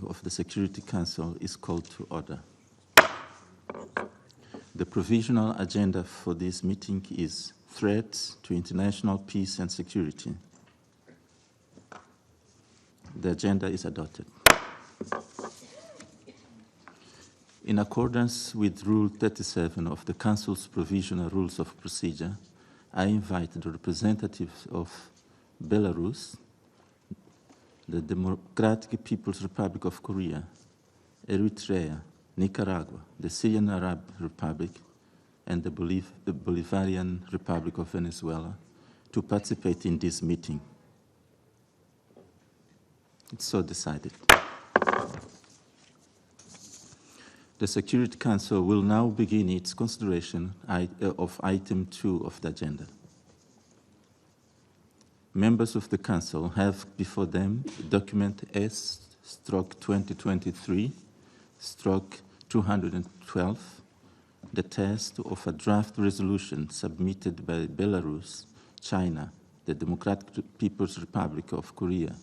of the Security Council is called to order. The provisional agenda for this meeting is Threats to International Peace and Security. The agenda is adopted. In accordance with Rule 37 of the Council's Provisional Rules of Procedure, I invite the representatives of Belarus, the Democratic People's Republic of Korea, Eritrea, Nicaragua, the Syrian Arab Republic, and the Bolivarian Republic of Venezuela to participate in this meeting. It's so decided. The Security Council will now begin its consideration of item 2 of the agenda. Members of the Council have before them document S/2023/212, the text of a draft resolution submitted by Belarus, China, the Democratic People's Republic of Korea,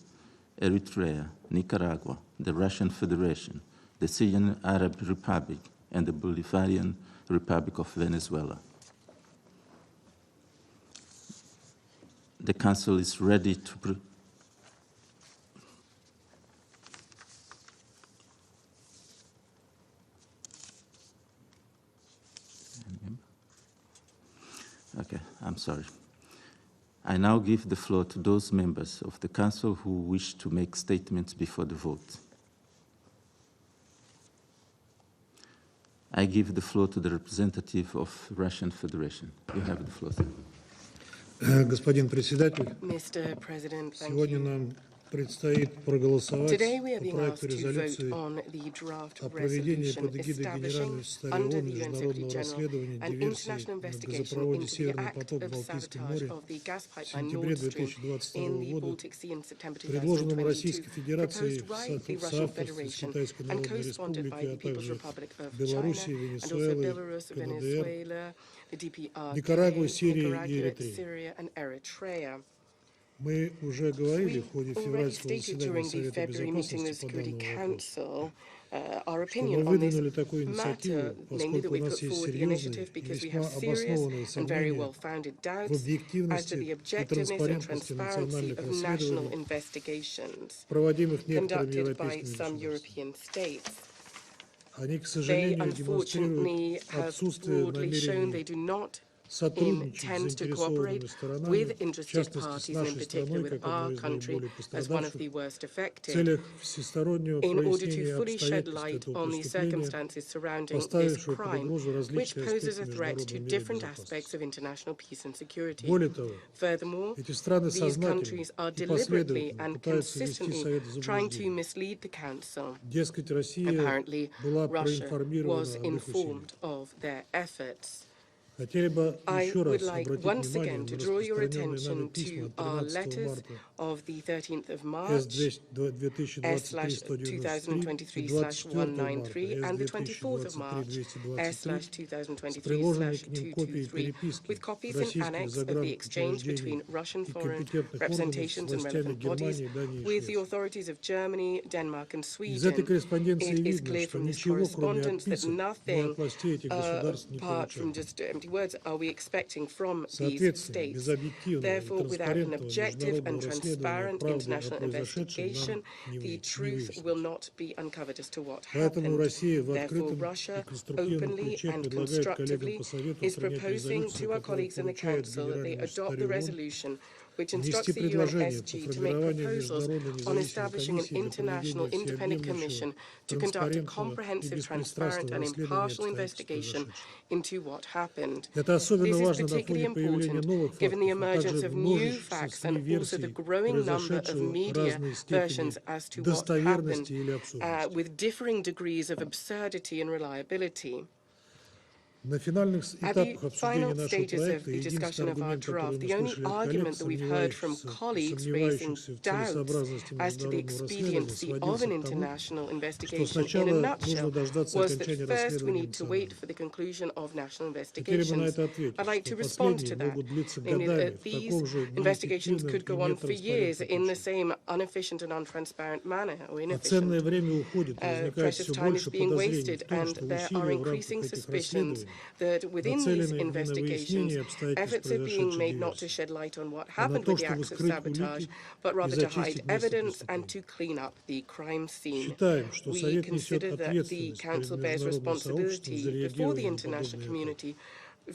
Eritrea, Nicaragua, the Russian Federation, the Syrian Arab Republic, and the Bolivarian Republic of Venezuela. The Council is ready to Okay, I'm sorry. I now give the floor to those members of the Council who wish to make statements before the vote. I give the floor to the representative of Russian Federation. You have the floor, sir. Господин председатель, Mr. President, thank сегодня you. нам предстоит проголосовать Today we are по being проекту asked to vote резолюции on the draft о проведении resolution под эгидой establishing Генерального секретаря under ООН the UN Secretary международного General расследования an диверсий international на investigation газопроводе into the «Северный act поток» в of Балтийском sabotage море of the gas в pipeline сентябре Nord Stream 2022 in the года, Baltic Sea in September предложенному 2022, Российской Федерацией proposed by the в Russian соавторстве с Federation Китайской and Народной co-sponsored by Республикой, а the People's также Republic of China Белоруссией, and also Венесуэлой, Belarus, КНДР, Venezuela, the DPRK, Никарагуа, Сирии и Nicaragua, Эритреи. Syria, and Eritrea. Мы уже говорили в We ходе already февральского stated заседания during the Совета February meeting of the Безопасности по Security данному вопросу, Council our что opinion мы on this выдвинули такую matter, инициативу, namely that поскольку у we put нас есть forward the серьезные initiative и because we весьма have serious обоснованные and very сомнения well-founded в doubts as to объективности the и objectiveness and транспарентности transparency национальных of national расследований, investigations проводимых некоторыми conducted by европейскими some государствами. European states. Они, к They сожалению, unfortunately демонстрируют have отсутствие broadly shown they намерений do not сотрудничать с intend to заинтересованными cooperate сторонами, with в interested частности, с parties, and in нашей particular страной, with как our одной из country наиболее as one of пострадавших, the worst в affected, целях всестороннего in order to прояснения fully shed обстоятельств light этого on the преступления, circumstances surrounding this поставившего под crime, угрозу which различные poses аспекты a threat to международного мира different aspects безопасности. of international peace and security. Более того, Furthermore, эти страны these сознательно countries are и deliberately последовательно and пытаются ввести consistently Совет в trying to заблуждение. mislead the Council. Дескать, Россия Apparently, была Russia проинформирована was об их усилиях. informed of their efforts. Хотели бы I еще would раз like обратить once внимание again на to draw your распространенные нами attention письма to our 13 letters марта of the 13th of March, S/2023/193 и 24 марта and the 24th of March, S/2023 с приложенной к ним копией S/2023/223, переписки with copies in российских annex of the exchange загранучреждений between Russian и foreign компетентных органов с representations and властями relevant bodies Германии, Дании и with the Швеции. authorities of Germany, Denmark, and Из этой Sweden. корреспонденции It is видно, clear что from this ничего, кроме correspondence that отписок, мы nothing от властей этих государств не apart from получаем. just empty words are we expecting from these Соответственно, states. без объективного и Therefore, without an транспарентного objective and международного расследования transparent правды о international произошедшем investigation, нам the не truth выяснить. will not be uncovered as to what Поэтому happened. Россия в Therefore, открытом и Russia конструктивном openly ключе and предлагает коллегам constructively по Совету is принять proposing резолюцию, to our которая colleagues in the поручает Council that they Генеральному adopt the секретарю ООН resolution which instructs внести the предложение по UNSG to make формированию proposals международной on независимой establishing an комиссии для international проведения independent всеобъемлющего, commission to conduct a транспарентного и comprehensive, transparent, беспристрастного and расследования impartial обстоятельств investigation произошедшего. into what happened. Это особенно This is важно на particularly фоне появления important новых given the фактов, а emergence также of new множества facts and also the версий growing number of произошедшего media разной versions степени as to what happened достоверности или абсурдности. with differing degrees of absurdity and reliability. На финальных At the этапах final обсуждения нашего stages of проекта the discussion единственный of our аргумент, который draft, мы the only слышали от коллег, argument that we've heard from colleagues raising сомневающихся в doubts целесообразности as to the международного расследования, expediency of сводился an к тому, international что investigation in a сначала нужно nutshell дождаться was that окончания first we расследования need to wait национального. for the conclusion of national Хотели бы на investigations. это ответить, I'd like что to respond последние to that, могут длиться namely годами that в these таком же investigations неэффективном could и go on for years нетранспарентном in the ключе. same inefficient and untransparent manner, or А ценное inefficient. время уходит, и возникает Precious все time is больше being подозрений в wasted, том, and что there are усилия в рамках increasing этих suspicions расследований that within these нацелены не на investigations, выяснение обстоятельств efforts are being произошедшей made not to диверсии, shed light on what а на happened то, with the чтобы acts of скрыть sabotage, улики but и rather to hide зачистить место evidence and преступления. to clean up the crime scene. Считаем, что We Совет несет consider that the ответственность перед Council bears международным сообществом за responsibility before the реагирование на international подобные атаки. community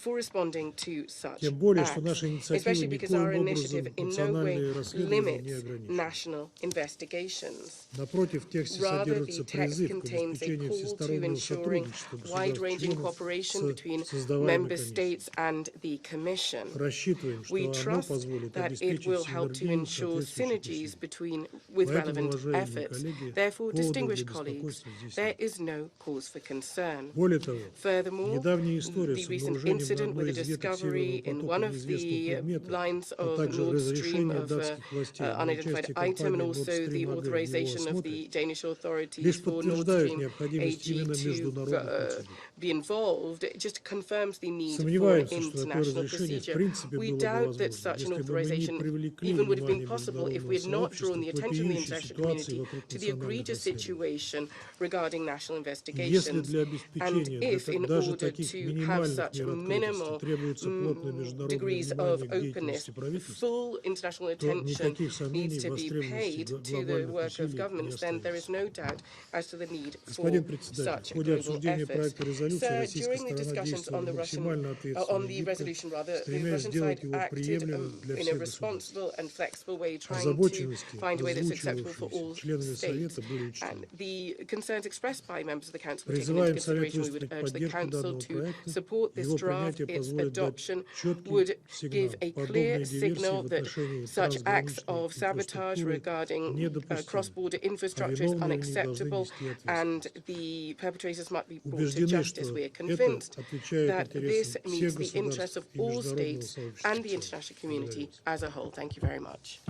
for responding to such Тем более, что acts, наша инициатива especially because our никоим initiative образом in no way национальные расследования не limits ограничивает. national investigations. Напротив, в тексте Rather, содержится the text призыв к contains a обеспечению call to всестороннего ensuring сотрудничества wide-ranging государств-членов cooperation between с создаваемой member комиссией. states and the Commission. Рассчитываем, We что оно trust позволит that it will обеспечить help to синергию ensure соответствующих synergies усилий. with Поэтому, relevant уважаемые efforts. коллеги, Therefore, поводов distinguished для colleagues, беспокойства здесь there нет. is no cause for concern. Более того, Furthermore, недавняя история the с recent обнаружением на incident with одной the из веток discovery Северного in потока one of неизвестного the предмета, lines а of также Nord Stream разрешение of датских властей на unidentified участие item, and компании Nord also the Stream AG в его authorization of осмотре, the Danish authorities лишь for Nord подтверждают Stream необходимость AG именно to международных процедур. be involved. It just confirms the need for an Сомневаемся, что такое international разрешение в procedure. принципе We было бы doubt that возможно, such an если бы мы не authorization привлекли even would have been внимание possible if международного we had not сообщества drawn the к attention of the вопиющей international ситуации community вокруг to the национальных egregious расследований. situation regarding national И если investigations. для And обеспечения if, in даже order таких to have минимальных such мер открытости minimal требуется плотное международное degrees of внимание к openness, деятельности правительства, full international то attention никаких сомнений needs в to be востребованности paid to the глобальных work of усилий не governments, then there is остается. no doubt as to the need for Господин председатель, в such ходе global обсуждения efforts. проекта резолюции Sir, российская during the сторона discussions on действовала максимально ответственно on и the гибко, resolution, the стремясь Russian сделать side его acted приемлемым для in a всех государств. responsible and flexible way, trying to Озабоченности, find a way that's acceptable for all озвучивавшиеся членами states. Совета, были And учтены. the concerns expressed by members of the Council were taken into Призываем Совет consideration. We would выступить в urge the поддержку Council данного to проекта. support this Его draft. принятие Its позволит дать adoption четкий would сигнал. give a clear Подобные диверсии signal в that отношении such acts трансграничной of sabotage инфраструктуры regarding недопустимы, cross-border а infrastructure is виновные в них должны unacceptable, нести and ответственность. the perpetrators must be brought to Убеждены, justice. что We are это convinced отвечает that this интересам meets всех the interests of государств и all международного states сообщества and в the целом. international community Благодарю вас. as a whole. Thank you very much.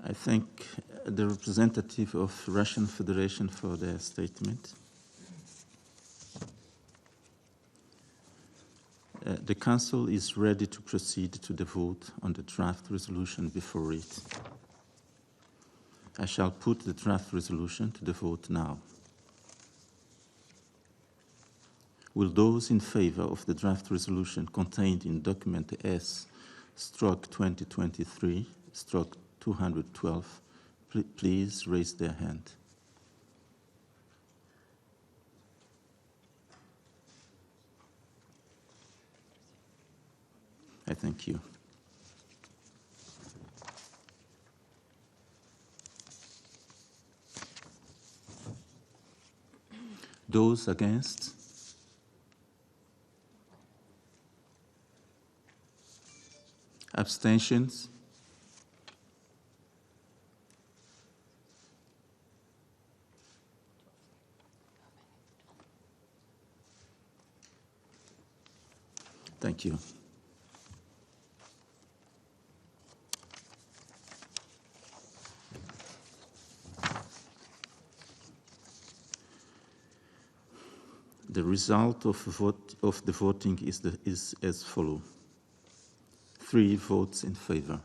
I thank the representative of Russian Federation for their statement. The Council is ready to proceed to the vote on the draft resolution before it. I shall put the draft resolution to the vote now. Will those in favor of the draft resolution contained in document S/2023/212 please raise their hand? I thank you. Those against? Abstentions? Thank you. The result of the voting is as follows. 3 votes in favor,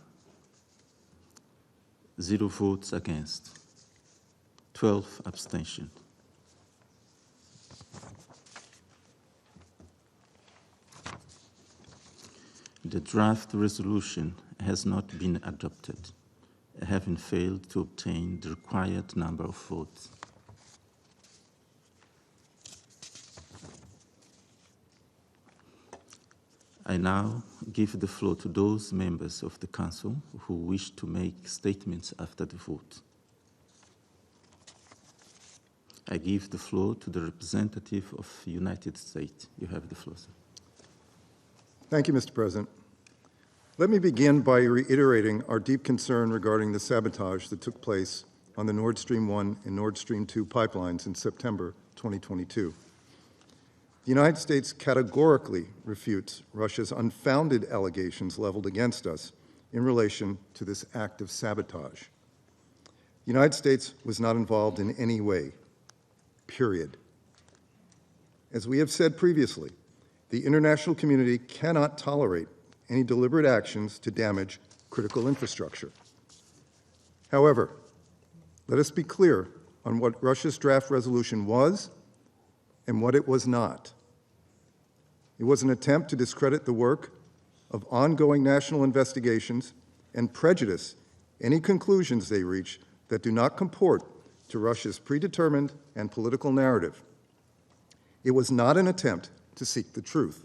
0 votes against, 12 abstentions. The draft resolution has not been adopted, having failed to obtain the required number of votes. I now give the floor to those members of the Council who wish to make statements after the vote. I give the floor to the representative of the United States. You have the floor, sir. Thank you, Mr. President. Let me begin by reiterating our deep concern regarding the sabotage that took place on the Nord Stream 1 and Nord Stream 2 pipelines in September 2022. The United States categorically refutes Russia's unfounded allegations leveled against us in relation to this act of sabotage. The United States was not involved in any way, period. As we have said previously, the international community cannot tolerate any deliberate actions to damage critical infrastructure. However, let us be clear on what Russia's draft resolution was and what it was not. It was an attempt to discredit the work of ongoing national investigations and prejudice any conclusions they reach that do not comport to Russia's predetermined and political narrative. It was not an attempt to seek the truth.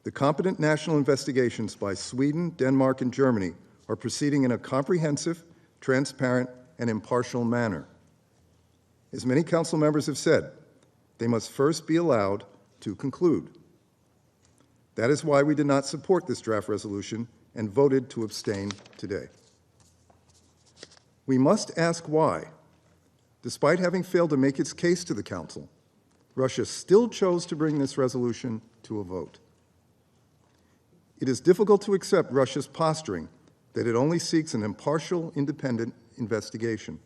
The competent national investigations by Sweden, Denmark, and Germany are proceeding in a comprehensive, transparent, and impartial manner. As many council members have said, they must first be allowed to conclude. That is why we did not support this draft resolution and voted to abstain today. We must ask why, despite having failed to make its case to the Council, Russia still chose to bring this resolution to a vote. It is difficult to accept Russia's posturing that it only seeks an impartial, independent investigation.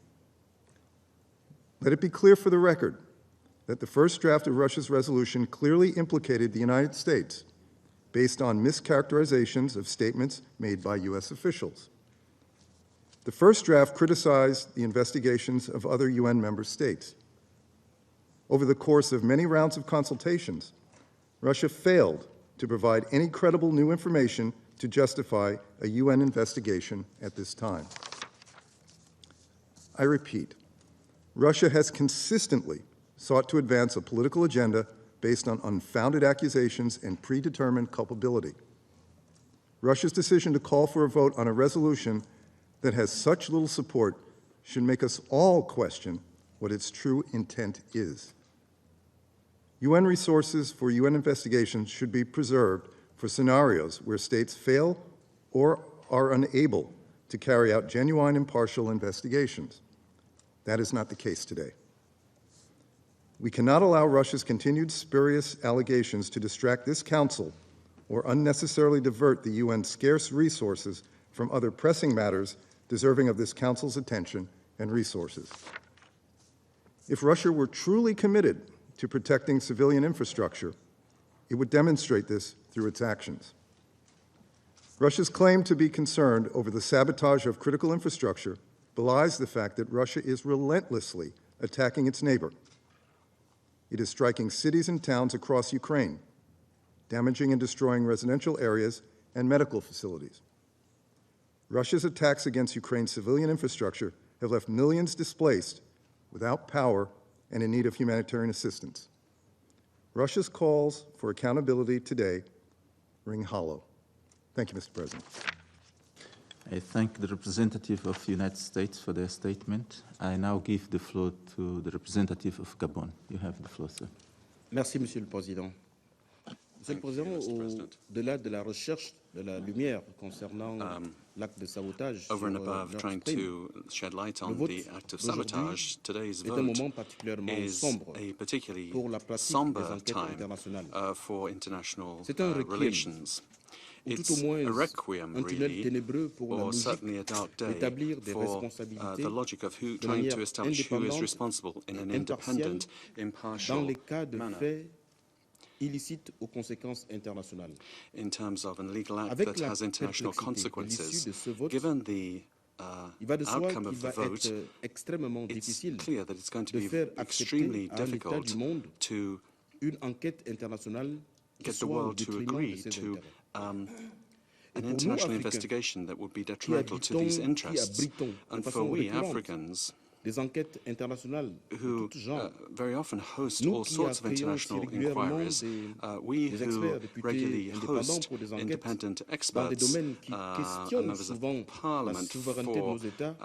Let it be clear for the record that the first draft of Russia's resolution clearly implicated the United States based on mischaracterizations of statements made by U.S. officials. The first draft criticized the investigations of other UN member states. Over the course of many rounds of consultations, Russia failed to provide any credible new information to justify a UN investigation at this time. I repeat, Russia has consistently sought to advance a political agenda based on unfounded accusations and predetermined culpability. Russia's decision to call for a vote on a resolution that has such little support should make us all question what its true intent is. UN resources for UN investigations should be preserved for scenarios where states fail or are unable to carry out genuine, impartial investigations. That is not the case today. We cannot allow Russia's continued spurious allegations to distract this Council or unnecessarily divert the UN's scarce resources from other pressing matters deserving of this Council's attention and resources. If Russia were truly committed to protecting civilian infrastructure, it would demonstrate this through its actions. Russia's claim to be concerned over the sabotage of critical infrastructure belies the fact that Russia is relentlessly attacking its neighbor. It is striking cities and towns across Ukraine, damaging and destroying residential areas and medical facilities. Russia's attacks against Ukraine's civilian infrastructure have left millions displaced, without power, and in need of humanitarian assistance. Russia's calls for accountability today ring hollow. Thank you, Mr. President. I thank the representative of the United States for their statement. I now give the floor to the representative of Gabon. You have the floor, sir. Merci, Monsieur le Président. Monsieur le Président, au-delà de la recherche de la lumière concernant l'acte de sabotage over and sur above trying Nord Stream, to shed light le on vote the act of d'aujourd'hui sabotage, today's est un vote moment particulièrement is sombre a particularly pour la pratique des somber enquêtes time internationales. for international C'est un requiem, relations. ou It's tout au moins a requiem, un tunnel really, ténébreux pour la or logique certainly a dark day d'établir des for responsabilités the logic of who de trying manière to establish who is indépendante responsible in an et impartiale independent, dans impartial les cas de manner faits illicites aux conséquences internationales. in terms of an illegal act Avec that la has international perplexité de l'issue consequences. de ce vote, Given the il va de soi outcome qu'il of the va vote, être extrêmement it's difficile clear that it's going to de be faire accepter extremely à un État difficult du monde to une enquête internationale qui get the soit au world to détriment de agree ses to intérêts. an pour nous, international Africains, investigation that would be qui detrimental to these interests. abritons de And for façon we récurrente Africans, des enquêtes internationales de who tout genre, very often host nous all qui sorts of accueillons international régulièrement inquiries, des we who experts députés regularly indépendants host pour des enquêtes independent dans des experts domaines qui and questionnent members of souvent la Parliament souveraineté de for nos États,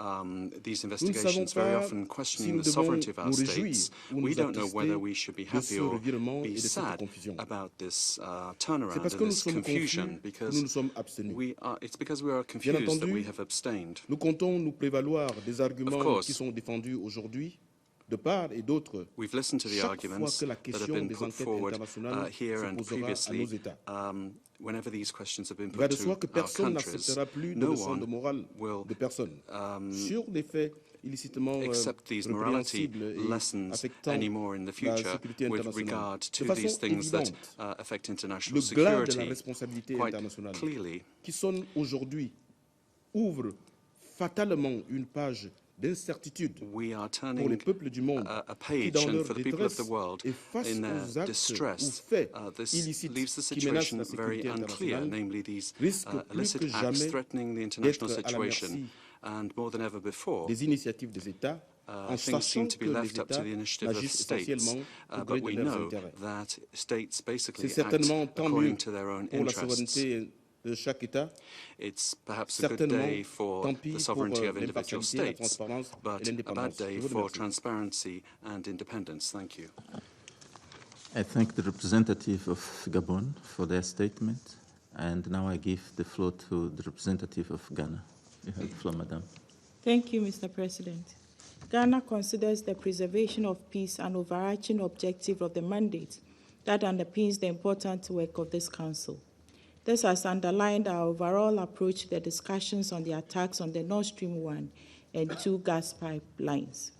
these nous ne savons investigations, very pas often si questioning nous the devons sovereignty of our nous réjouir states. ou We nous don't know whether attrister we should be de happy ce or revirement et be de cette sad confusion. about this C'est turnaround parce and que nous this sommes confusion, confus que because nous nous sommes abstenus. it's because we are Bien confused that entendu, we have abstained. nous comptons nous prévaloir des arguments course. qui sont défendus aujourd'hui de part et d'autre, We've listened to the chaque fois arguments que la that have question been des put enquêtes forward internationales here se and posera à previously, nos États. whenever these questions have been Il va put de soi to que our personne countries, n'acceptera plus de no leçons de one morale will de personne sur les faits illicitement accept these morality répréhensibles et lessons affectant anymore in the la future sécurité with internationale. regard De to façon these things that évidente, affect international le glas de la security. responsabilité Quite internationale clearly, qui sonne aujourd'hui ouvre fatalement une page d'incertitude we are pour les turning peuples du monde a qui, page, dans and leur for the people of the détresse world, et face in their aux actes ou distress, faits this illicites leaves the qui menacent situation la very sécurité unclear, internationale, namely these risque plus illicit que acts jamais threatening the d'être international à la situation, merci and more than ever before, des initiatives des États, en things seem sachant to que be les left up to États the initiative of agissent states, essentiellement au gré but de we leurs know intérêts. that states basically C'est certainement act tant according mieux to their own pour la interests. souveraineté de chaque État, It's perhaps a good certainement day for tant the pis pour sovereignty of individual l'impartialité, la states, transparence et but a bad l'indépendance. day Je vous for remercie. transparency and independence. Thank you. I thank the representative of Gabon for their statement, and now I give the floor to the representative of Ghana. You have the floor, Madam. Thank you, Mr. President. Ghana considers the preservation of peace an overarching objective of the mandate that underpins the important work of this Council. This has underlined our overall approach to the discussions on the attacks on the Nord Stream 1 and 2 gas pipelines.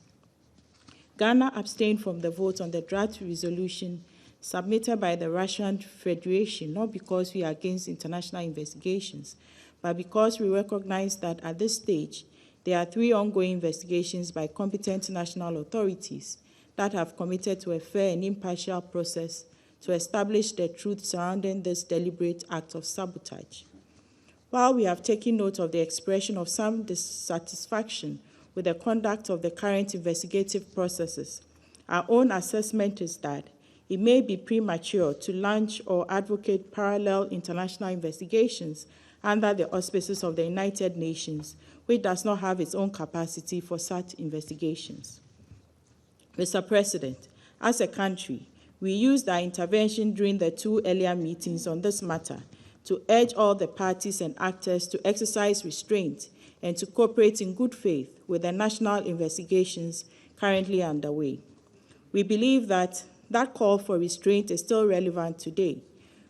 Ghana abstained from the vote on the draft resolution submitted by the Russian Federation, not because we are against international investigations, but because we recognize that at this stage, there are 3 ongoing investigations by competent national authorities that have committed to a fair and impartial process to establish the truth surrounding this deliberate act of sabotage. While we have taken note of the expression of some dissatisfaction with the conduct of the current investigative processes, our own assessment is that it may be premature to launch or advocate parallel international investigations under the auspices of the United Nations, which does not have its own capacity for such investigations. Mr. President, as a country, we used our intervention during the 2 earlier meetings on this matter to urge all the parties and actors to exercise restraint and to cooperate in good faith with the national investigations currently underway. We believe that call for restraint is still relevant today.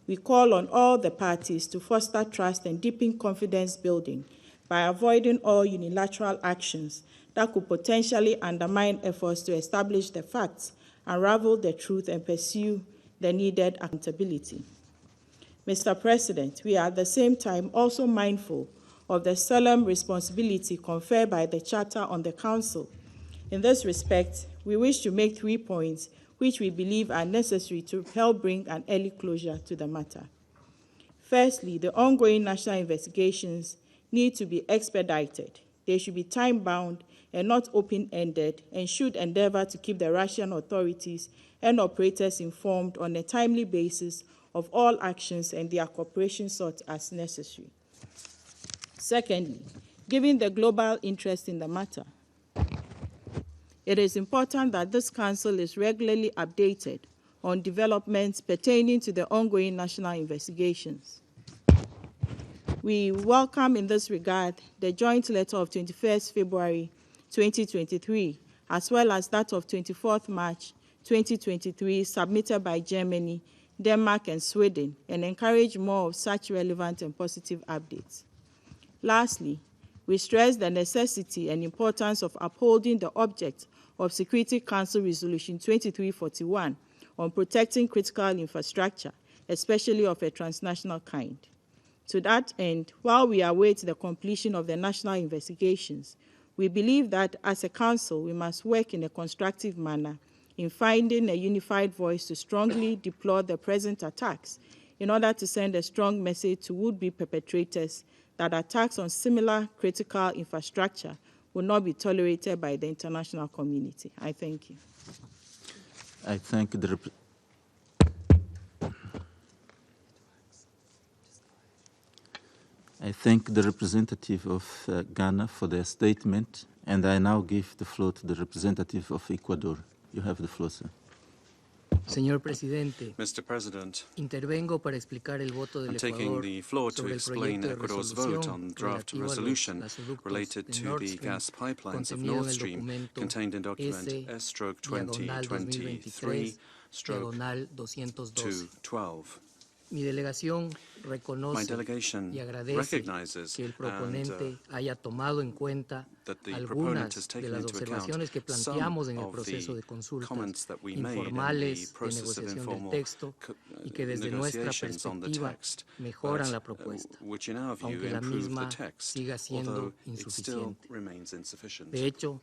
We call on all the parties to foster trust and deepen confidence building by avoiding all unilateral actions that could potentially undermine efforts to establish the facts, unravel the truth, and pursue the needed accountability. Mr. President, we are at the same time also mindful of the solemn responsibility conferred by the Charter on the Council. In this respect, we wish to make 3 points which we believe are necessary to help bring an early closure to the matter. Firstly, the ongoing national investigations need to be expedited. They should be time-bound and not open-ended, and should endeavor to keep the Russian authorities and operators informed on a timely basis of all actions and their cooperation sought as necessary. Secondly, given the global interest in the matter, it is important that this Council is regularly updated on developments pertaining to the ongoing national investigations. We welcome in this regard the joint letter of 21st February 2023, as well as that of 24th March 2023 submitted by Germany, Denmark, and Sweden, and encourage more of such relevant and positive updates. Lastly, we stress the necessity and importance of upholding the object of Security Council Resolution 2341 on protecting critical infrastructure, especially of a transnational kind. To that end, while we await the completion of the national investigations, we believe that as a Council, we must work in a constructive manner in finding a unified voice to strongly deplore the present attacks in order to send a strong message to would-be perpetrators that attacks on similar critical infrastructure will not be tolerated by the international community. I thank you. I thank the representative of Ghana for their statement, and I now give the floor to the representative of Ecuador. You have the floor, sir. Señor Presidente, Mr. President, intervengo para explicar el voto del I'm taking Ecuador the floor to sobre el explain proyecto de Ecuador's vote resolución on draft relativo a los resolution gasoductos related de to Nord the Stream gas pipelines of contenido Nord en el Stream documento contained in document S/2023/212. S-2023-212. Mi delegación My reconoce delegation y agradece recognizes que el proponente haya tomado en cuenta that the proponent has algunas de taken las into account observaciones que some planteamos en el of proceso de the consultas comments that we made in the informales de process of negociación del informal texto y que desde nuestra negotiations on the perspectiva text, mejoran but, la propuesta, which in our view aunque la improve the misma text, siga siendo although it still insuficiente. remains insufficient. De hecho,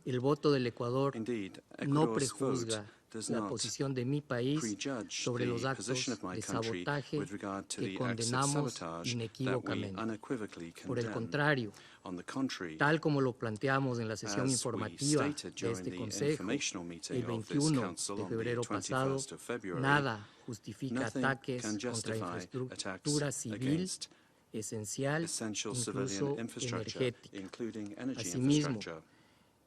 el voto del Ecuador Indeed, no Ecuador's vote prejuzga does la not posición de mi país prejudge sobre los the actos position of my de country sabotaje with regard to que the acts of condenamos sabotage that we inequívocamente. unequivocally Por el condemn. contrario, On the contrary, tal como lo planteamos en la sesión as we informativa stated de during este the Consejo informational meeting el of this 21 council de on the febrero pasado, 21st of February, nada justifica nothing ataques can contra justify infraestructura attacks civil against esencial, essential incluso civilian infrastructure, energética. including energy Asimismo, infrastructure.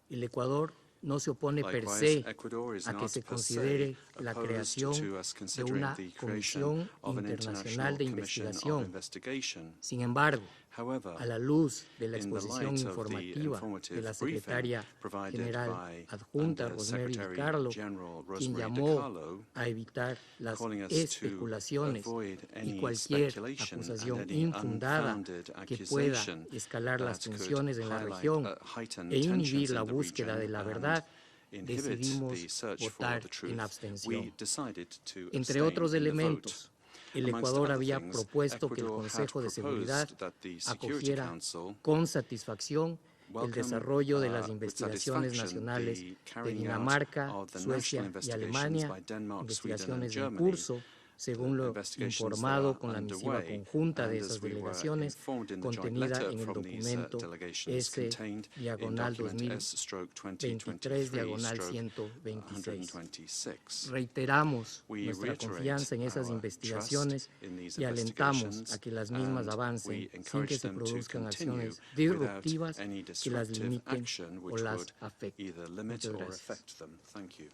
el Ecuador no se opone per Likewise, se Ecuador is a que not se per se considere la opposed creación to us de considering una the creation comisión of an internacional international de commission of investigación. investigation. Sin embargo, However, a la luz de la in the exposición light of the informativa de informative la briefing secretaria provided general by adjunta Rosemary Secretary DiCarlo, General quien Rosemary llamó DiCarlo, a evitar las calling us to especulaciones avoid y any cualquier speculation and acusación any infundada unfounded que pueda accusation escalar las that could tensiones en la highlight, región heighten e tensions inhibir la in the búsqueda de region la and verdad, inhibit decidimos the search for votar the truth. en We abstención. decided to Entre abstain otros in the elementos, vote. el Amongst Ecuador other había things, propuesto que el Ecuador had Consejo de Seguridad proposed that the Security acogiera Council con satisfacción el welcome, desarrollo de las with investigaciones satisfaction, nacionales the de carrying out Dinamarca, of the Suecia national y investigations Alemania, by Denmark, Sweden, and investigaciones en Germany, curso, según lo investigations that informado are con la misiva underway, conjunta de and esas as we were delegaciones informed in the joint contenida letter en el from these documento delegations contained in document S/2023/126. Reiteramos We nuestra reiterate confianza en esas our investigaciones trust in these y alentamos investigations, a que las mismas and avancen we sin que encourage se them to produzcan continue acciones without disruptivas any que las disruptive limiten action o which las would afecten. either limit Muchas or gracias. affect them. Thank you.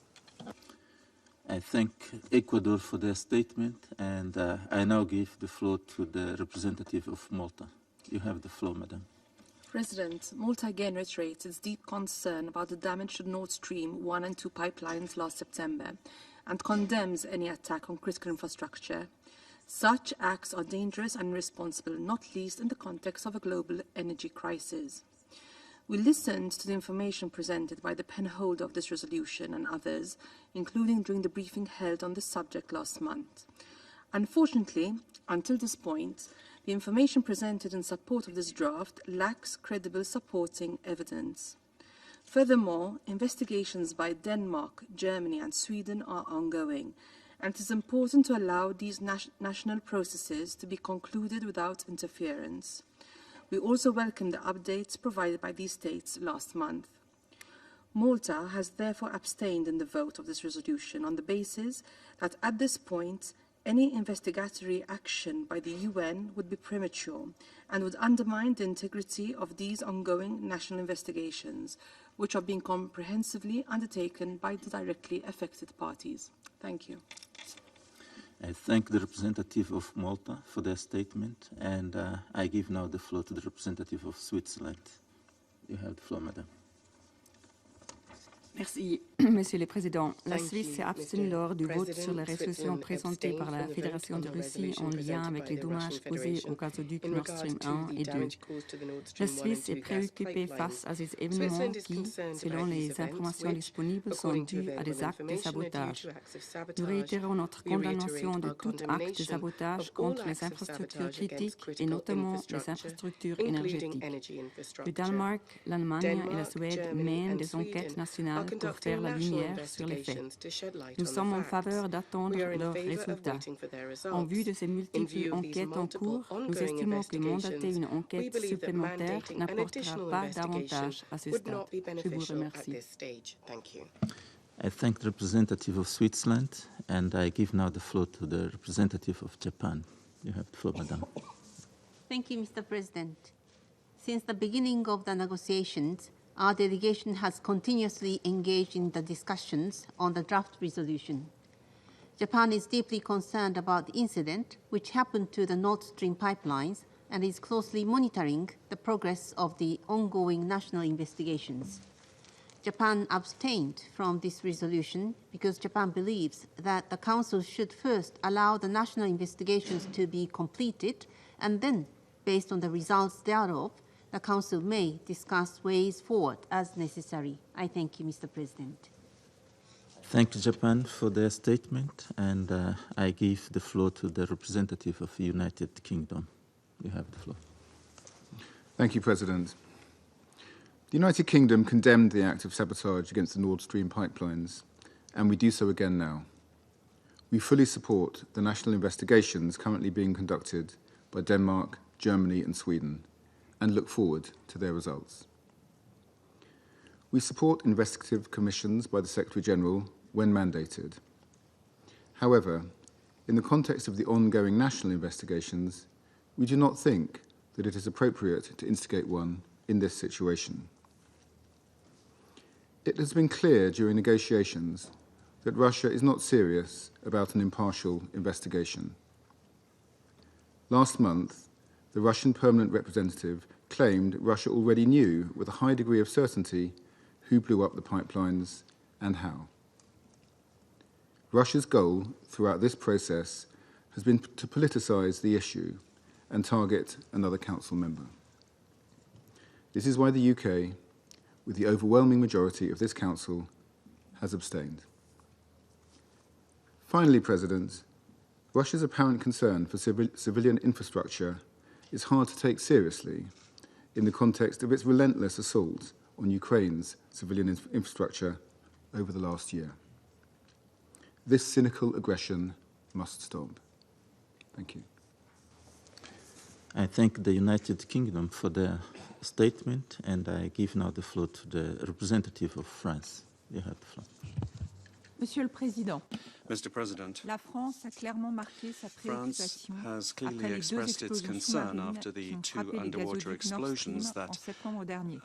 I thank Ecuador for their statement, and I now give the floor to the representative of Malta. You have the floor, Madam. President, Malta again reiterates its deep concern about the damage to Nord Stream 1 and 2 pipelines last September and condemns any attack on critical infrastructure. Such acts are dangerous and irresponsible, not least in the context of a global energy crisis. We listened to the information presented by the penholder of this resolution and others, including during the briefing held on this subject last month. Unfortunately, until this point, the information presented in support of this draft lacks credible supporting evidence. Furthermore, investigations by Denmark, Germany and Sweden are ongoing, and it is important to allow these national processes to be concluded without interference. We also welcome the updates provided by these states last month. Malta has therefore abstained in the vote of this resolution on the basis that at this point, any investigatory action by the UN would be premature and would undermine the integrity of these ongoing national investigations, which are being comprehensively undertaken by the directly affected parties. Thank you. I thank the representative of Malta for their statement, and I give now the floor to the representative of Switzerland. You have the floor, Madam. Merci, Monsieur le Président. La Thank Suisse you, s'est abstenue Mr. lors du vote sur la President. résolution Switzerland présentée par la abstained from the vote Fédération on de the Russie resolution en lien presented avec by les the dommages Russian causés Federation au gazoduc in Nord regards Stream to 1 the et 2. damage caused to the Nord La Stream 1 and Suisse 2 est gas préoccupée face pipelines. à ces événements Switzerland is qui, concerned selon about these les events informations which, disponibles, sont according to dus à des available actes de information, are due sabotage. to acts of Nous sabotage. réitérons notre We reiterate condamnation de our tout acte de condemnation sabotage of all contre les acts of infrastructures sabotage against critiques et critical notamment les infrastructure, infrastructures including énergétiques. energy Le infrastructure. Danemark, l'Allemagne et la Denmark, Suède Germany mènent and des enquêtes Sweden are nationales pour conducting faire la national lumière sur les faits. investigations to shed light Nous on sommes en the facts. faveur d'attendre We are in leurs favour of résultats. waiting for their En vue results. de ces In multiples view of these enquêtes en multiple cours, nous ongoing estimons que mandater investigations, une we enquête believe that supplémentaire mandating an n'apportera additional pas investigation davantage à ce would stade. not be Je vous beneficial at remercie. this stage. Thank you. I thank the representative of Switzerland, and I give now the floor to the representative of Japan. You have the floor, Madam. Thank you, Mr. President. Since the beginning of the negotiations, our delegation has continuously engaged in the discussions on the draft resolution. Japan is deeply concerned about the incident which happened to the Nord Stream pipelines and is closely monitoring the progress of the ongoing national investigations. Japan abstained from this resolution because Japan believes that the Council should first allow the national investigations to be completed, and then, based on the results thereof, the Council may discuss ways forward as necessary. I thank you, Mr. President. Thank Japan for their statement, and I give the floor to the representative of the United Kingdom. You have the floor. Thank you, President. The United Kingdom condemned the act of sabotage against the Nord Stream pipelines, and we do so again now. We fully support the national investigations currently being conducted by Denmark, Germany and Sweden, and look forward to their results. We support investigative commissions by the Secretary-General when mandated. However, in the context of the ongoing national investigations, we do not think that it is appropriate to instigate one in this situation. It has been clear during negotiations that Russia is not serious about an impartial investigation. Last month, the Russian permanent representative claimed Russia already knew with a high degree of certainty who blew up the pipelines and how. Russia's goal throughout this process has been to politicize the issue and target another council member. This is why the UK, with the overwhelming majority of this council, has abstained. Finally, President, Russia's apparent concern for civilian infrastructure is hard to take seriously in the context of its relentless assault on Ukraine's civilian infrastructure over the last year. This cynical aggression must stop. Thank you. I thank the United Kingdom for their statement, and I give now the floor to the representative of France. You have the floor. Monsieur le Président, Mr. President, la France a clairement marqué sa France préoccupation has après clearly les deux expressed its explosions concern sous-marines after the qui ont two frappé les underwater gazoducs Nord Stream explosions en that septembre dernier.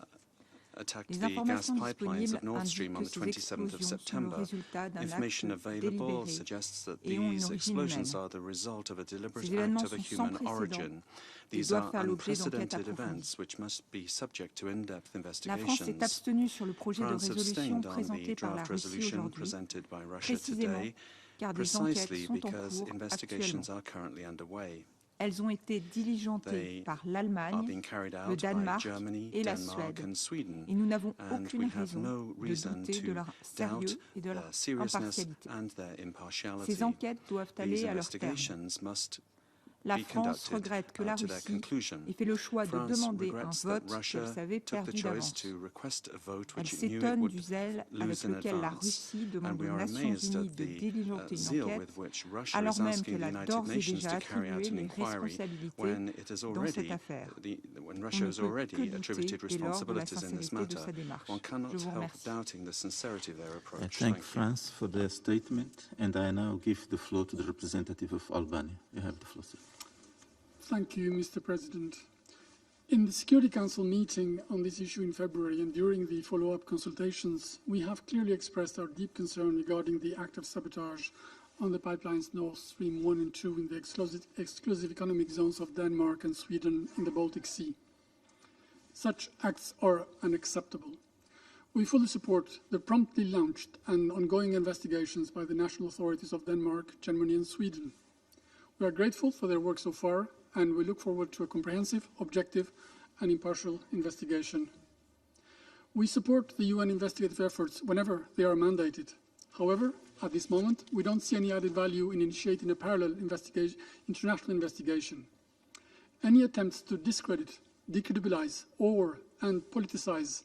attacked Les the gas informations pipelines of disponibles Nord Stream on the indiquent que ces 27th of explosions sont le September. résultat d'un Information acte available délibéré suggests that et ont une these origine explosions humaine. are the result of a deliberate Ces act événements of a sont sans human précédent origin. et These doivent are faire l'objet d'enquêtes unprecedented approfondies. events which must be subject to in-depth La France s'est investigations. abstenue sur le projet de France résolution abstained on the présenté par la draft Russie resolution aujourd'hui, presented by Russia précisément today, car des enquêtes precisely sont en because cours investigations actuellement. are currently underway. Elles ont été diligentées They par are l'Allemagne, being carried le out by Danemark Germany, et la Denmark Suède, and Sweden, et nous n'avons and aucune we have raison no de reason douter de to leur doubt sérieux et de leur their seriousness impartialité. and their impartiality. Ces enquêtes doivent These aller à leur terme. investigations must La be France conducted regrette que la to their Russie conclusion. ait fait le choix de France demander un regrets that vote qu'elle Russia savait took the perdu choice d'avance. to request a vote Elle which it knew it s'étonne would du zèle avec lose in lequel la advance. Russie And demande we aux are Nations amazed Unies at de the diligenter une zeal enquête, with which Russia alors is même asking the qu'elle a United d'ores et Nations déjà to carry out attribué an les inquiry responsabilités when it is dans cette already affaire. when On Russia ne has peut que already douter attributed dès lors de la responsibilities in this sincérité de matter. sa démarche. One cannot Je vous help remercie. doubting the sincerity of their I approach. thank you. France for their statement, and I now give the floor to the representative of Albania. You have the floor, sir. Thank you, Mr. President. In the Security Council meeting on this issue in February and during the follow-up consultations, we have clearly expressed our deep concern regarding the act of sabotage on the pipelines Nord Stream 1 and 2 in the exclusive economic zones of Denmark and Sweden in the Baltic Sea. Such acts are unacceptable. We fully support the promptly launched and ongoing investigations by the national authorities of Denmark, Germany and Sweden. We are grateful for their work so far, and we look forward to a comprehensive, objective and impartial investigation. We support the UN investigative efforts whenever they are mandated. However, at this moment, we don't see any added value in initiating a parallel international investigation. Any attempts to discredit, decredibilize, and politicize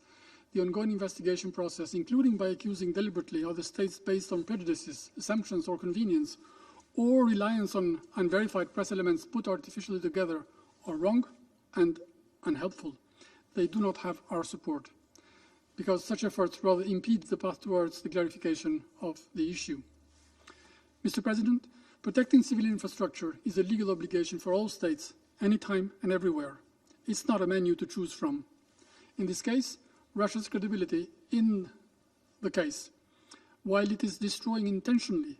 the ongoing investigation process, including by accusing deliberately other states based on prejudices, assumptions or convenience, or reliance on unverified press elements put artificially together, are wrong and unhelpful. They do not have our support, because such efforts rather impede the path towards the clarification of the issue. Mr. President, protecting civilian infrastructure is a legal obligation for all states, anytime and everywhere. It's not a menu to choose from. In this case, Russia's credibility in the case, while it is destroying intentionally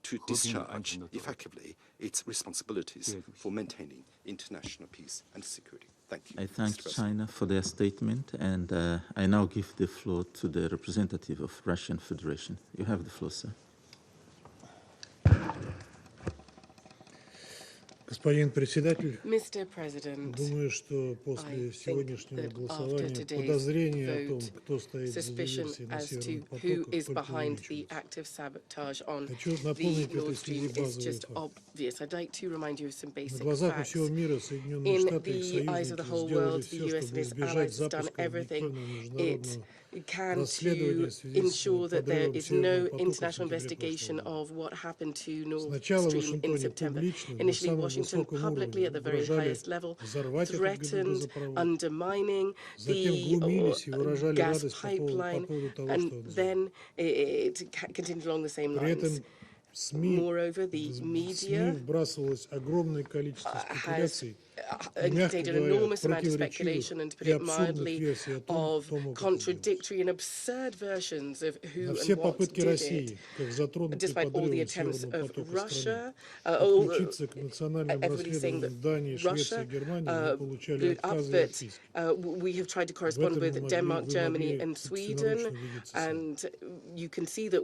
to discharge effectively its responsibilities for maintaining international peace and security. Thank you. I thank China for their statement, and I now give the floor to the representative of Russian Federation. You have the floor, sir. Господин председатель, Mr. President, думаю, что I после think сегодняшнего that after голосования today's подозрение о том, vote, кто стоит за suspicion диверсией на as to Северных who потоках, is только behind the увеличивается. active sabotage on Хочу the напомнить в этой Nord связи Stream is базовый just факт. obvious. I'd like to remind you of some На basic глазах у facts. всего мира Соединенные In Штаты и их the eyes of the союзники whole сделали world, the все, US and чтобы its избежать allies has done запуска everything объективного it международного can расследование to в связи с ensure that there подрывом is Северного no потока в international сентябре investigation прошлого года. of what happened to Nord Сначала в Stream in Вашингтоне September. публично, на Initially, самом Washington высоком publicly уровне at the very угрожали highest level взорвать этот threatened газопровод. undermining Затем the глумились и выражали gas радость по pipeline, поводу того, and что он взорван. then it continued along the same При этом lines. СМИ, Moreover, the в media СМИ вбрасывалось огромное количество has спекуляций, и, мягко did an говоря, enormous amount of противоречивых speculation, and to put и it абсурдных mildly, версий о том, of кто мог это сделать. contradictory and absurd versions of who На and все what попытки did России, it, как затронутой despite all the подрывом attempts Северного of потока в стране, Russia, подключиться к национальным everybody saying that расследованиям Дании, Швеции и Russia Германии, мы получали blew it up, отказы и but отписки. we have tried to В correspond этом with Denmark, вы Germany, могли and собственноручно Sweden, убедиться сами. and you can see that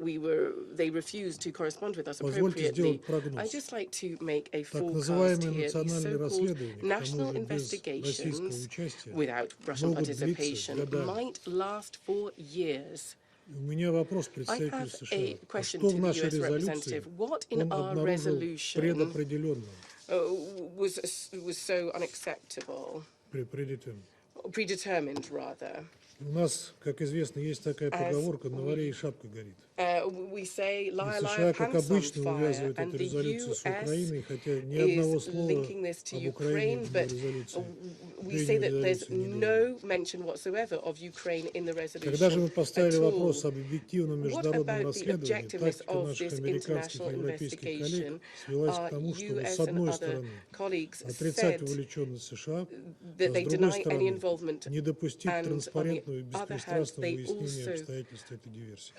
they refused to correspond with us Позвольте appropriately. сделать прогноз. I'd just like to make a Так forecast называемые here. The национальные so-called расследования, к national тому же без российского investigations участия, without Russian могут длиться participation годами. might last for years. У меня вопрос к I представителю have США. a question Что to в the нашей US резолюции representative. What in он our обнаружил resolution предопределенного? was so unacceptable, predetermined rather? У нас, как известно, есть такая поговорка «на варе и шапка горит». We say, И liar, США, liar, как pants on обычно, fire, увязывают and эту the резолюцию с US Украиной, хотя ни одного is слова linking this to об Украине Ukraine, в but резолюции, we say that there's no mention whatsoever of Ukraine in the Когда же мы resolution поставили at all. вопрос об объективном What международном about the расследовании, objectiveness тактика of наших this американских и international европейских коллег investigation? свелась к Our тому, чтобы с US and одной other стороны colleagues отрицать said вовлеченность США, а that с they другой deny any стороны involvement, не допустить and on the транспарентного и other hand, беспристрастного they выяснения also обстоятельств этой диверсии.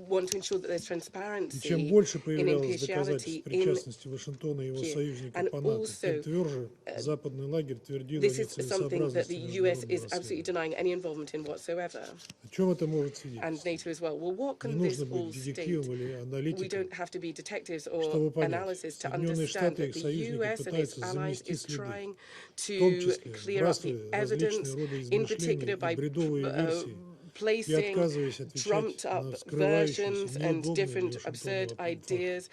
want to ensure that there's И transparency чем больше in появлялось impartiality доказательств in причастности Вашингтона и его Kiev. союзников And по НАТО, also, тем тверже западный лагерь твердил о this is something that the нецелесообразности US международного is absolutely расследования. denying any involvement in whatsoever, О чем это может and свидетельствовать? NATO as well. Well, what Не can this нужно all быть state? детективом или We аналитиком, don't have to be detectives or чтобы понять, analysis to Соединенные understand Штаты и that их the союзники US and its пытаются allies замести is следы, trying в том to числе clear up the сбрасывая evidence, различные рода in измышлений particular и by бредовые версии, и placing отказываясь отвечать trumped на up скрывающиеся versions and неудобные для different Вашингтона absurd факты. ideas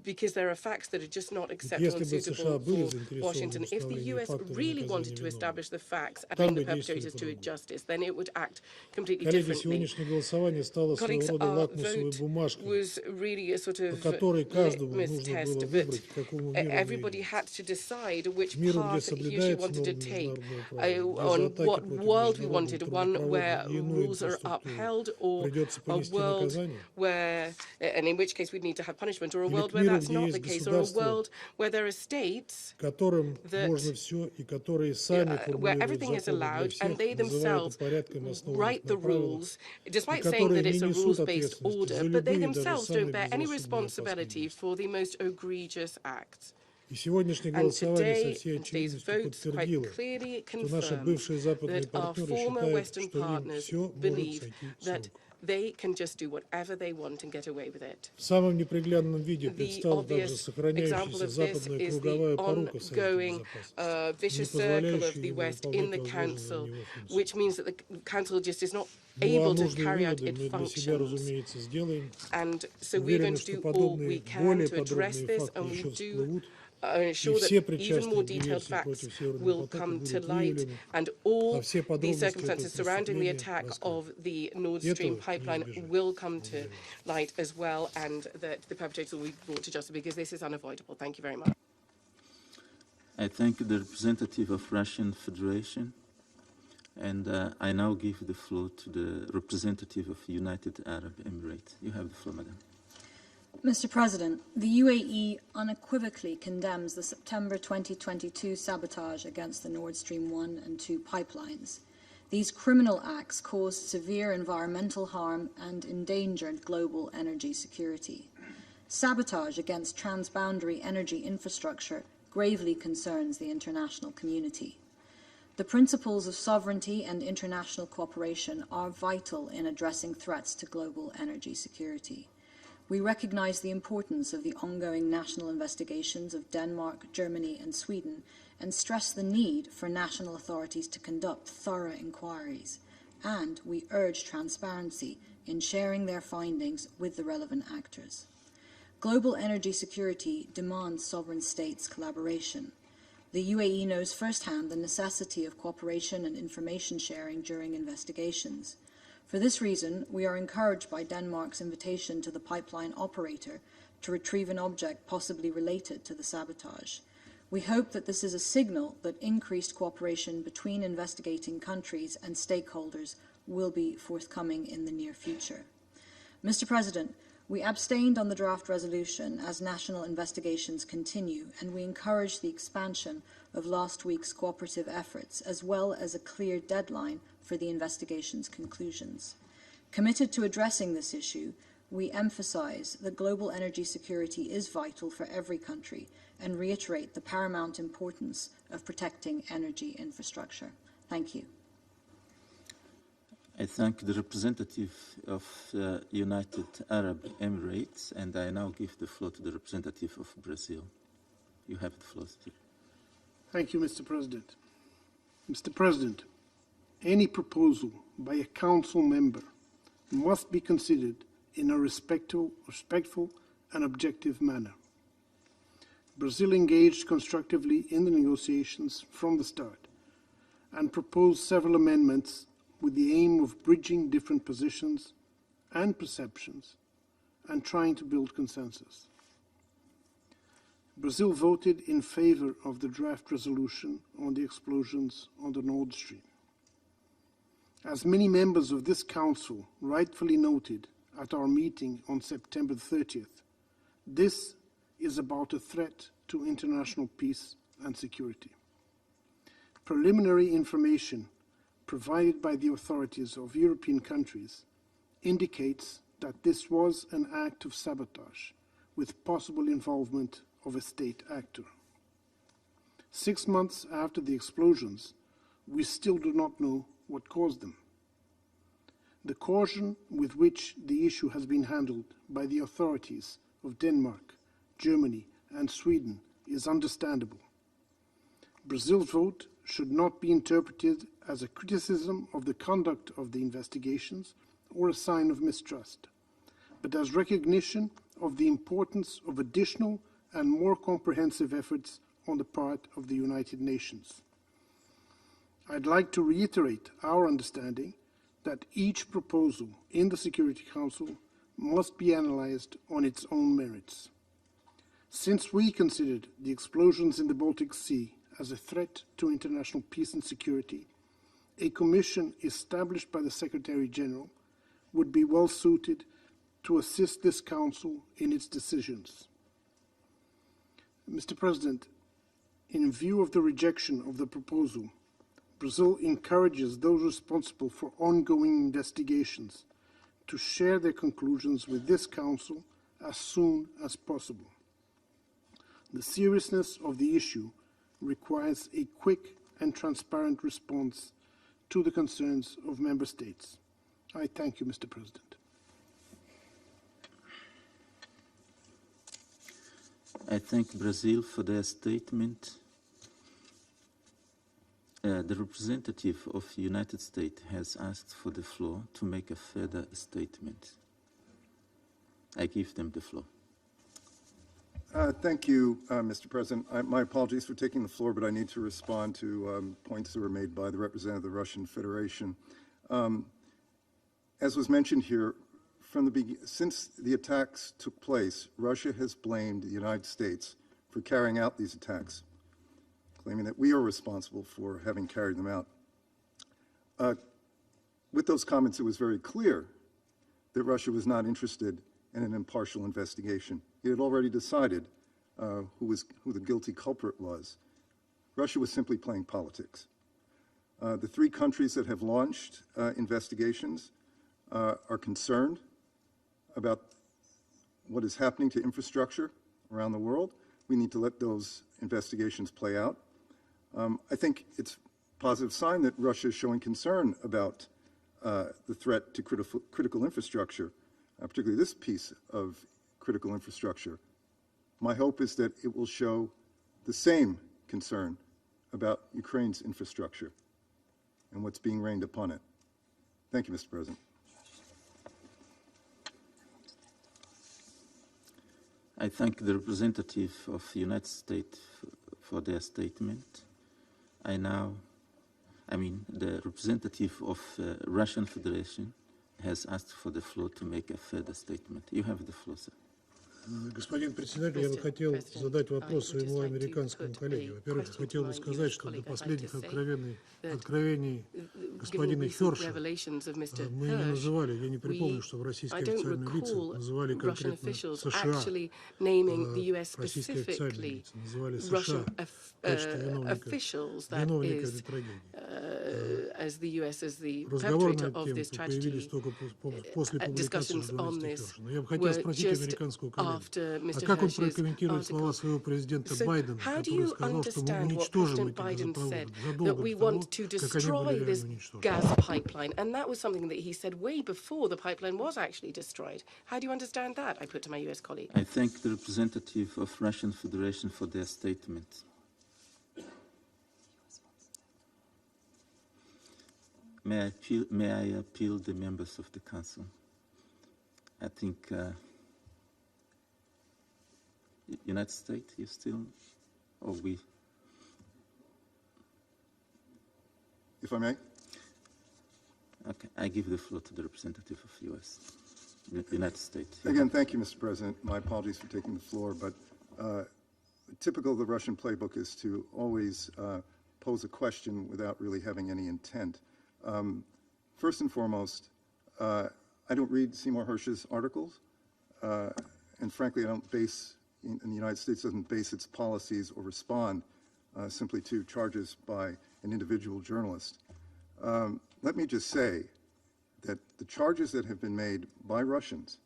because there are facts that are just not acceptable Если and бы США suitable были for заинтересованы Washington. в If the установлении US фактов и really wanted наказании to виновных, establish the facts and там bring бы the действовали perpetrators to по-другому. justice, then it would act completely Коллеги, differently. сегодняшнее голосование стало своего Colleagues, рода our лакмусовой vote бумажкой, was really a sort по of которой каждому litmus нужно test, было but выбрать, к какому миру он everybody двигается. had to decide which Миру, где path he or she соблюдается wanted to нормы take, международного права, где за on атаки what против world we международного wanted, one where трубопровода и иной rules are инфраструктуры upheld, or придется a понести world наказание, where, and in which case we'd need to have punishment, or a или world к where миру, that's где not есть the case, or a государства, world where there are states которым that можно все и которые сами where формулируют everything is законы для allowed, всех, and they называя это themselves порядком, основанным write на the правилах, rules, и despite saying которые that it's не a несут rules-based ответственности order, за but they любые, даже themselves самые don't bear any безрассудные responsibility поступки. for the most egregious acts. И сегодняшнее And голосование со today, всей and today's очевидностью votes quite подтвердило, clearly что наши confirmed бывшие западные that our партнеры former считают, Western что им partners все может believe сойти с that рук. they can just do whatever they want and get away with it. В самом неприглядном виде The предстала также obvious example сохраняющаяся of this западная is круговая the порука в Совете ongoing Безопасности, vicious не circle of позволяющая the ему West in выполнять the возложенные на Council, него функции. which means that the Council just is not Ну а able to нужные carry out выводы its мы для себя, functions. разумеется, сделаем. And so we're Уверены, going to что do all подобные we can более to address подробные this, факты and we еще do всплывут, ensure и все that even more причастные к detailed диверсии facts против Северного will потока come to будут light, выявлены, and а all все the подробности этого circumstances surrounding the преступления attack раскроют. of the Nord И Stream этого pipeline не избежать. will come to light as well, and that the perpetrators will be brought to justice, because this is unavoidable. Thank you very much. I thank the representative of Russian Federation, and I now give the floor to the representative of United Arab Emirates. You have the floor, madam. Mr. President, the UAE unequivocally condemns the September 2022 sabotage against the Nord Stream 1 and 2 pipelines. These criminal acts caused severe environmental harm and endangered global energy security. Sabotage against transboundary energy infrastructure gravely concerns the international community. The principles of sovereignty and international cooperation are vital in addressing threats to global energy security. We recognise the importance of the ongoing national investigations of Denmark, Germany and Sweden, and stress the need for national authorities to conduct thorough inquiries. And we urge transparency in sharing their findings with the relevant actors. Global energy security demands sovereign states' collaboration. The UAE knows firsthand the necessity of cooperation and information sharing during investigations. For this reason, we are encouraged by Denmark's invitation to the pipeline operator to retrieve an object possibly related to the sabotage. We hope that this is a signal that increased cooperation between investigating countries and stakeholders will be forthcoming in the near future. Mr. President, we abstained on the draft resolution as national investigations continue, and we encourage the expansion of last week's cooperative efforts, as well as a clear deadline for the investigation's conclusions. Committed to addressing this issue, we emphasize that global energy security is vital for every country and reiterate the paramount importance of protecting energy infrastructure. Thank you. I thank the representative of the United Arab Emirates, and I now give the floor to the representative of Brazil. You have the floor, sir. Thank you, Mr. President. Mr. President, any proposal by a council member must be considered in a respectful and objective manner. Brazil engaged constructively in the negotiations from the start and proposed several amendments with the aim of bridging different positions and perceptions and trying to build consensus. Brazil voted in favor of the draft resolution on the explosions on the Nord Stream. As many members of this Council rightfully noted at our meeting on September 30th, this is about a threat to international peace and security. Preliminary information provided by the authorities of European countries indicates that this was an act of sabotage with possible involvement of a state actor. 6 months after the explosions, we still do not know what caused them. The caution with which the issue has been handled by the authorities of Denmark, Germany, and Sweden is understandable. Brazil's vote should not be interpreted as a criticism of the conduct of the investigations or a sign of mistrust, but as recognition of the importance of additional and more comprehensive efforts on the part of the United Nations. I'd like to reiterate our understanding that each proposal in the Security Council must be analyzed on its own merits. Since we considered the explosions in the Baltic Sea as a threat to international peace and security, a commission established by the Secretary General would be well suited to assist this Council in its decisions. Mr. President, in view of the rejection of the proposal, Brazil encourages those responsible for ongoing investigations to share their conclusions with this Council as soon as possible. The seriousness of the issue requires a quick and transparent response to the concerns of Member States. I thank you, Mr. President. I thank Brazil for their statement. The representative of the United States has asked for the floor to make a further statement. I give them the floor. Thank you, Mr. President. My apologies for taking the floor, but I need to respond to points that were made by the representative of the Russian Federation. As was mentioned here, since the attacks took place, Russia has blamed the United States for carrying out these attacks, claiming that we are responsible for having carried them out. With those comments, it was very clear that Russia was not interested in an impartial investigation. It had already decided who the guilty culprit was. Russia was simply playing politics. The 3 countries that have launched investigations are concerned about what is happening to infrastructure around the world. We need to let those investigations play out. I think it's a positive sign that Russia is showing concern about the threat to critical infrastructure, particularly this piece of critical infrastructure. My hope is that it will show the same concern about Ukraine's infrastructure and what's being rained upon it. Thank you, Mr. President. I thank the representative of the United States for their statement. The representative of Russian Federation has asked for the floor to make a further statement. You have the floor, sir. Господин председатель, я бы хотел задать вопрос своему американскому коллеге. Во-первых, я хотел бы сказать, что до последних откровений господина Херша мы не называли, я не припомню, что в российские официальные лица называли конкретно США, российские официальные лица называли США в качестве виновника этой трагедии. Разговор на эту тему появились только после публикации журналиста Херша. Но я бы хотел спросить американского коллегу, а как он прокомментирует слова своего президента Байдена, который сказал, что мы уничтожим эти газопроводы задолго до того, как они были реально уничтожены? Gas pipeline, and that was something that he said way before the pipeline was actually destroyed. How do you understand that? I put to my US colleague. I thank the representative of Russian Federation for their statement. May I appeal the members of the Council? I think United States, you still, or we? If I may? Okay, I give the floor to the representative of United States. Again, thank you, Mr. President. My apologies for taking the floor, but typical of the Russian playbook is to always pose a question without really having any intent. First and foremost, I don't read Seymour Hersh's articles, and frankly, I don't base, in the United States doesn't base its policies or respond simply to charges by an individual journalist. Let me just say that the charges that have been made by Russians,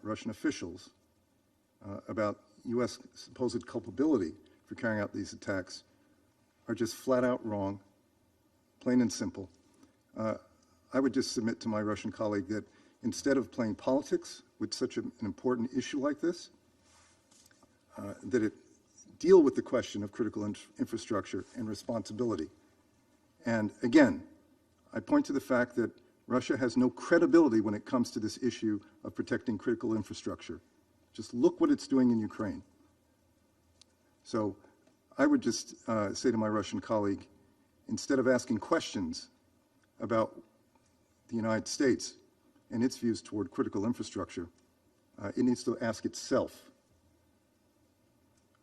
Russian officials, about U.S. supposed culpability for carrying out these attacks are just flat out wrong, plain and simple. I would just submit to my Russian colleague that instead of playing politics with such an important issue like this, that it deal with the question of critical infrastructure and responsibility. And again, I point to the fact that Russia has no credibility when it comes to this issue of protecting critical infrastructure. Just look what it's doing in Ukraine. So I would just say to my Russian colleague, instead of asking questions about the United States and its views toward critical infrastructure, it needs to ask itself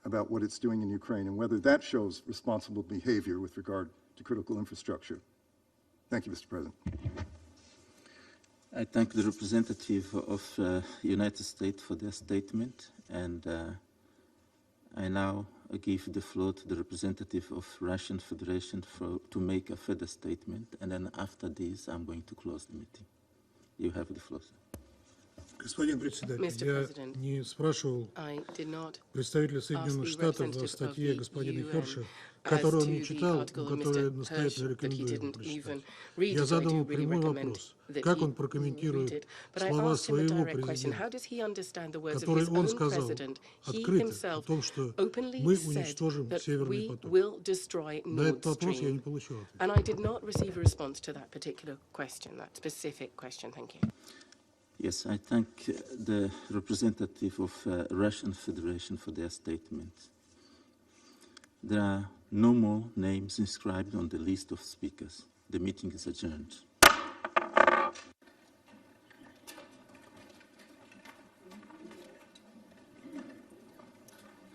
about what it's doing in Ukraine and whether that shows responsible behavior with regard to critical infrastructure. Thank you, Mr. President. I thank the representative of United States for their statement, and I now give the floor to the representative of Russian Federation to make a further statement, and then after this, I'm going to close the meeting. You have the floor, sir. Господин председатель, я не спрашивал представителя Соединенных Штатов о статье господина Херша, которую он не читал, которую я настоятельно рекомендую ему прочитать. Я задал ему прямой вопрос, как он прокомментирует слова своего президента, которые он сказал открыто о том, что мы уничтожим Северный поток. На этот вопрос я не получил ответа. Yes, I thank the representative of Russian Federation for their statement. There are no more names inscribed on the list of speakers. The meeting is adjourned.